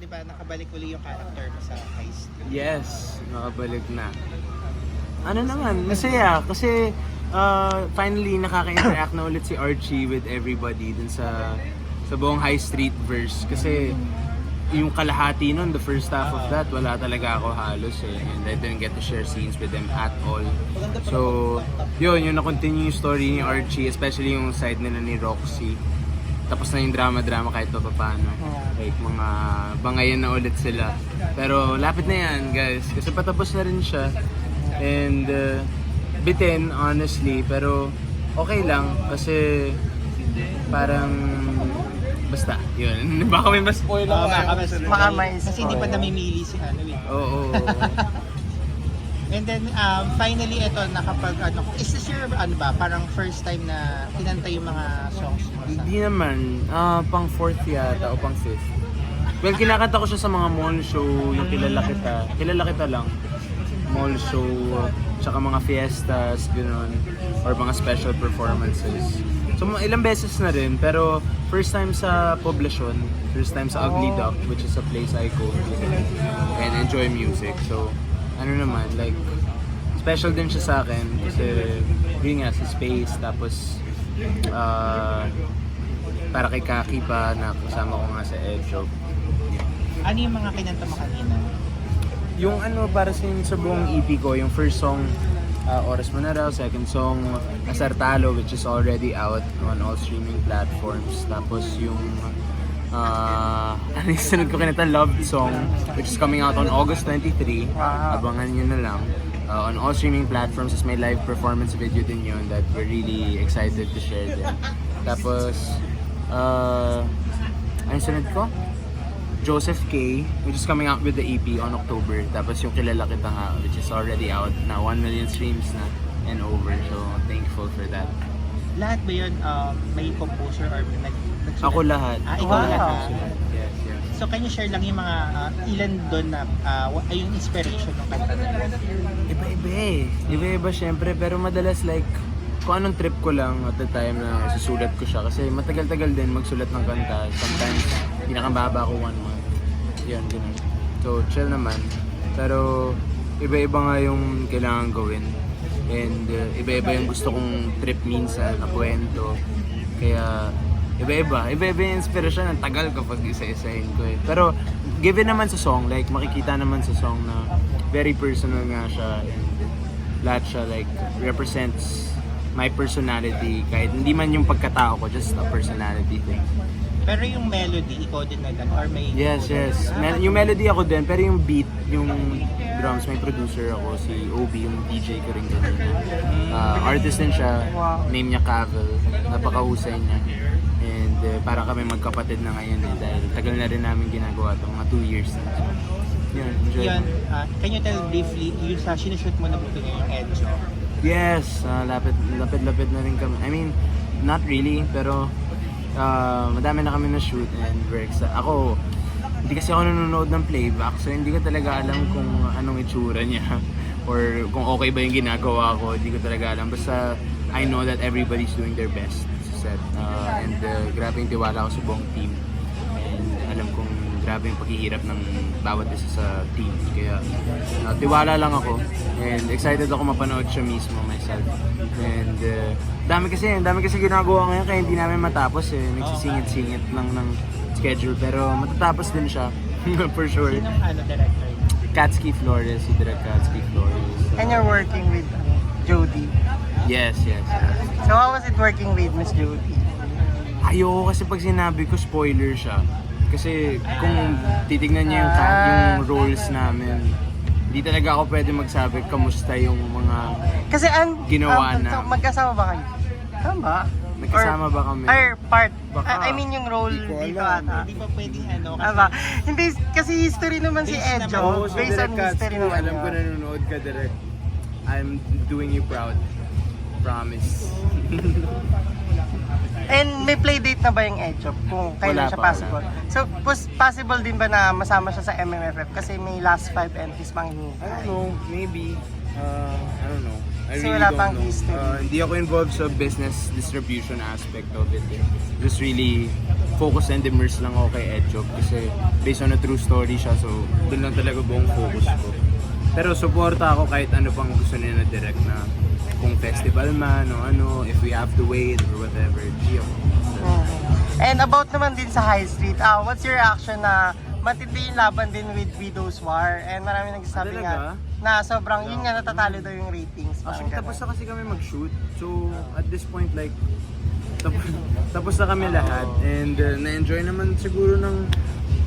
di ba, nakabalik uli yung character mo sa Heist. Yes, nakabalik na. Ano naman, masaya kasi finally nakaka-interact na ulit si Archie with everybody dun sa buong High Street verse. Kasi yung kalahati nun, the first half of that, wala talaga ako halos eh. And I didn't get to share scenes with them at all. So, yun, yung na-continue yung story ni Archie, especially yung side nila ni Roxy. Tapos na yung drama-drama kahit pa paano. Like, mga bangayan na ulit sila. Pero, lapit na yan, guys. Kasi patapos na rin siya. And, bitin, honestly. Pero, okay lang. Kasi, parang, basta, yun. Baka may mas spoil ako. Baka may Kasi hindi pa namimili si ano eh. Oo. And then, finally, ito, is this your, parang first time na kinanta yung mga songs mo? Hindi naman. Pang 4th yata o pang 5th. Well, kinakanta ko siya sa mga mall show, yung Kilala Kita. Kilala Kita lang. Mall show, tsaka mga fiestas, gano'n. Or mga special performances. So, ilang beses na rin, pero first time sa Poblacion, first time sa Ugly Duck, which is a place I go to and enjoy music. So, ano naman, like, special din siya sa akin kasi yun nga, sa space, tapos para kay Kaki pa, na kasama ko nga sa Edjo. Ano yung mga kinanta mo kanina? Yung para sa buong EP ko, yung first song, Oras Mo Na Raw, second song, Asartalo, which is already out on all streaming platforms. Tapos yung ano yung sunod ko kinata, Love Song, which is coming out on August 23. Abangan nyo na lang. On all streaming platforms is my live performance video din yun that we're really excited to share din. Tapos, ano yung sunod ko? Joseph K, which is coming out with the EP on October. Tapos yung Kilala Kita nga, which is already out na 1 million streams na and over. So, thankful for that. Lahat ba yun may composer or nagsulat? Ako lahat. Ikaw Wow. lahat. Yes. So, can you share lang yung mga ilan doon na ay yung inspiration ng kanta nila? Iba-iba eh. Iba-iba syempre, pero madalas like, kung anong trip ko lang at the time na susulat ko siya. Kasi matagal-tagal din magsulat ng kanta. Sometimes, pinakababa ko 1 month. Yan, ganun. So, chill naman. Pero, iba-iba nga yung kailangan gawin. And iba-iba yung gusto kong trip minsan na kwento. Kaya, iba-iba. Iba-iba yung inspirasyon. Ang tagal kapag isa-isahin ko eh. Pero, given naman sa song, like makikita naman sa song na very personal nga siya. And lahat siya like represents my personality. Kahit hindi man yung pagkatao ko, just a personality thing. Pero yung melody, ikaw din na or may... Yes. Yung melody ako din, pero yung beat, yung drums, may producer ako, si Obi, yung DJ ko rin ganun. Artist din siya, name niya Cavel, napakahusay niya. And parang kami magkapatid na ngayon eh, dahil tagal na rin namin ginagawa ito, mga 2 years na. Yun, enjoy. Yun, can you tell briefly, yung sa sinushoot mo na buto niya yung Edjo? Yes, lapit-lapit na rin kami. I mean, not really, pero madami na kami na shoot and we're excited. Ako, hindi kasi ako nanonood ng playback, so hindi ko talaga alam kung anong itsura niya or kung okay ba yung ginagawa ko. Hindi ko talaga alam. Basta I know that everybody's doing their best sa set. And grabe yung tiwala ko sa buong team. And alam kong grabe yung paghihirap ng bawat isa sa team. Kaya tiwala lang ako and excited ako mapanood siya mismo myself. And dami kasi ginagawa ngayon kaya hindi namin matapos eh. Nagsisingit-singit lang ng schedule pero matatapos din siya for sure. Sinong director? Katsuki Flores, si Direk Katsuki Flores. And you're working with Jody. Yes. So how was it working with Miss Jody? Ayoko kasi pag sinabi ko spoiler siya. Kasi kung titignan niyo yung roles namin, hindi talaga ako pwede magsabi kamusta yung mga Kasi ginawa na. so, magkasama ba kayo? Tama? Nagkasama ba kami? Or part? Baka. I mean yung role Hindi ko dito alam. ata. Hindi pa pwedeng kasi... Aba, hindi kasi history naman si Based Edjo. naman. So, Based on Direk history Katsuki, naman. alam ko nanonood ka, Direk. I'm doing you proud. Promise. And may play date na ba yung Edjo? Kung kailan Wala siya pa, possible? So, possible din ba na masama siya sa MMFF? Kasi may last 5 entries pang I don't hinihintay. know, maybe. I don't know. I So, really wala don't pang know. history. Hindi ako involved sa business distribution aspect of it. Just really focus and immerse lang ako kay Edjob kasi based on a true story siya, so doon lang talaga buong focus ko. Pero suporta ako kahit ano pang gusto nila na direct na kung festival man o ano, if we have to wait or whatever. Di ako. And about naman din sa High Street, what's your reaction na matindi yung laban din with Widow's War? And marami nagsasabi nga na sobrang yun nga natatalo daw yung ratings. Actually, Parang tapos ganun. na kasi kami mag-shoot. So, at this point, like, tapos na kami lahat. And na-enjoy naman siguro ng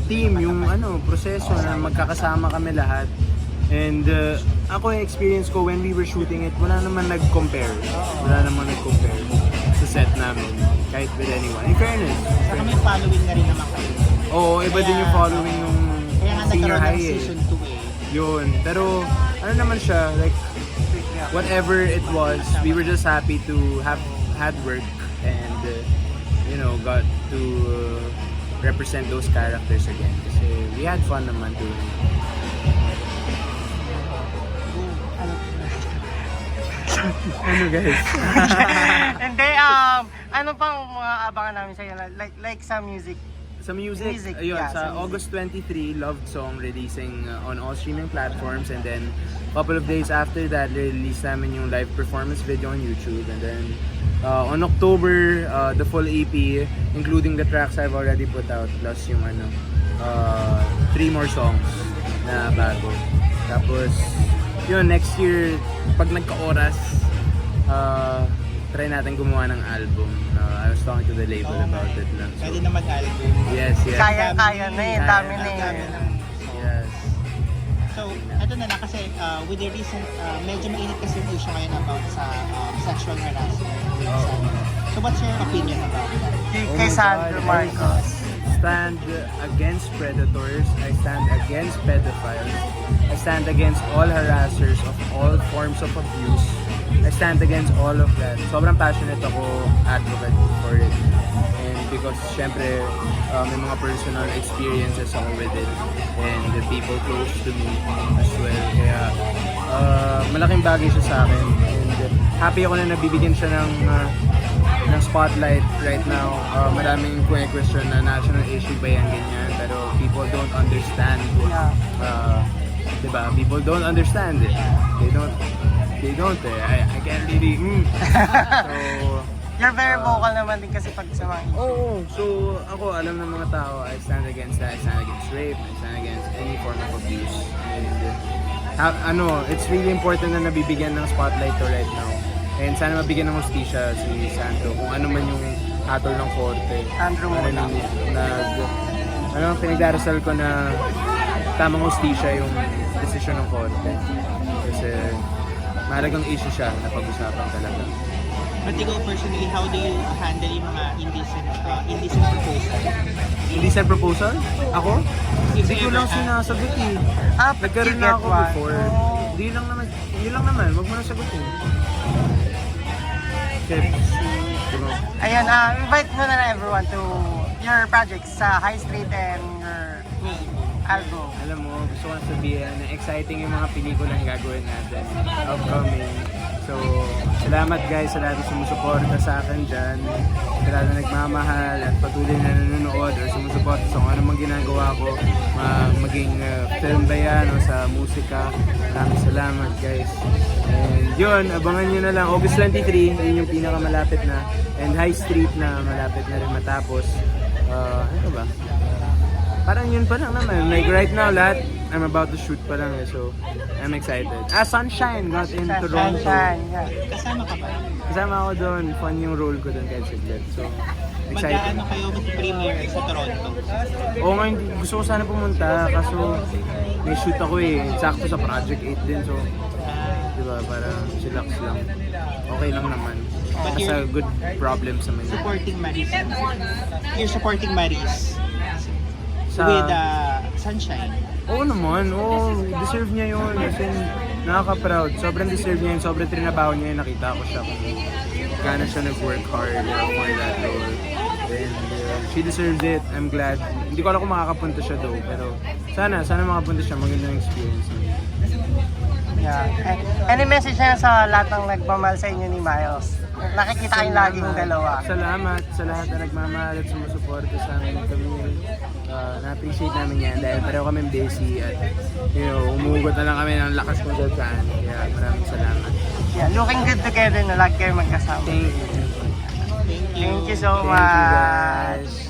team yung proseso na magkakasama kami lahat. And ako yung experience ko when we were shooting it, wala naman nag-compare. Wala naman nag-compare sa set namin. Kahit with anyone. In fairness. Saka may following na rin naman kayo. Oo, iba din yung following nung Kaya nga senior nagkaroon high ng eh. season 2 eh. Yun. Pero ano naman siya, like whatever it was, we were just happy to have had work and got to represent those characters again. Kasi we had fun naman doing it. Ano guys? Hindi, ano pang mga abangan namin sa'yo? Like sa music. Sa music, ayun, yeah, sa sa music. August 23, Loved Song releasing on all streaming platforms, and then a couple of days after that, release namin yung live performance video on YouTube, and then on October, the full EP, including the tracks I've already put out, plus yung 3 more songs na bago. Tapos, yun, next year, pag nagka-oras, try natin gumawa ng album. I was talking to the label about it lang. So, Pwede na mag-album. yes, yes. Kaya na eh, dami na Ang dami eh. na. Yes. So, ito na lang kasi with the recent, medyo mainit kasi yung issue ngayon about sa sexual harassment. So, what's your opinion about that? Oh Kay my Sandro God, Marcos. I stand against predators. I stand against pedophiles. I stand against all harassers of all forms of abuse. I stand against all of that. Sobrang passionate ako advocate for it. And because syempre may mga personal experiences ako with it. And the people close to me as well. Kaya malaking bagay siya sa akin. And happy ako na nabibigyan siya ng spotlight right now. Maraming question na national issue ba yan, ganyan. Pero people don't understand. Diba? People don't understand it. They don't eh. I can't really So, You're very vocal naman din kasi pag sa mga oo. So, ako, alam ng mga tao, I stand against that. I stand against rape. I stand against any form of abuse. And it's really important na nabibigyan ng spotlight to right now. And sana mabigyan ng hustisya si Sandro kung ano man yung hatol ng korte. Sandro muna. Pinagdarasal ko na tamang hustisya yung desisyon ng korte. Kasi mahalagang issue siya na pag-usapan talaga. But ikaw personally, how do you handle yung mga indecent proposal? Indecent proposal? Ako? If Hindi you ko ever lang had- sinasagot eh. Nagkaroon na ako before. Hindi lang naman. Yun lang naman. Huwag mo na sagutin. Okay. Diba? Ayun, invite mo na everyone to your projects sa High Street and your album. Alam mo, gusto ko na sabihin na exciting yung mga pelikulang gagawin natin. Upcoming. So, salamat guys sa lahat ng sumusuporta sa akin dyan. Sa lahat na nagmamahal at patuloy na nanonood or sumusuporta sa kung ano mang ginagawa ko. Maging film ba yan o sa musika. Maraming salamat guys. And yun, abangan nyo na lang. August 23, yun yung pinakamalapit na. And High Street na malapit na rin matapos. Ano ba? Parang yun pa lang naman. Like right now, lahat, I'm about to shoot pa lang eh. So, I'm excited. Sunshine got in Toronto. Sunshine, yeah. Kasama ka ba? Kasama ako doon. Fun yung role ko doon kahit saglit. So, excited. Mag-ano kayo mag-premiere sa Toronto? Oo nga, gusto ko sana pumunta. Kaso, may shoot ako eh. Sakto sa Project 8 din. So, diba, parang chillax lang. Okay lang naman. But Basta you're good problem sa Manila. supporting Maris. You're supporting Maris Sa- with Sunshine. Oo naman, oo, deserve niya yun. Kasi nakaka-proud. Sobrang deserve niya yun, sobrang trinabaho niya yun. Nakita ko siya kung gaano siya nag-work hard for that role. And she deserves it. I'm glad. Hindi ko alam kung makakapunta siya though, pero sana makapunta siya. Magandang experience. Yeah. Any message niya sa lahat ng nagmamahal sa inyo ni Miles? Nakikita kayong laging dalawa. Salamat sa lahat na nagmamahal at sumusuporta sa amin ng kami. Na-appreciate namin yan dahil pareho kami busy at umugot na lang kami ng lakas kung saan. Kaya maraming salamat. Yeah, looking good together na lagi kayo magkasama. Thank you. Thank you. Thank you so Thank you much. guys.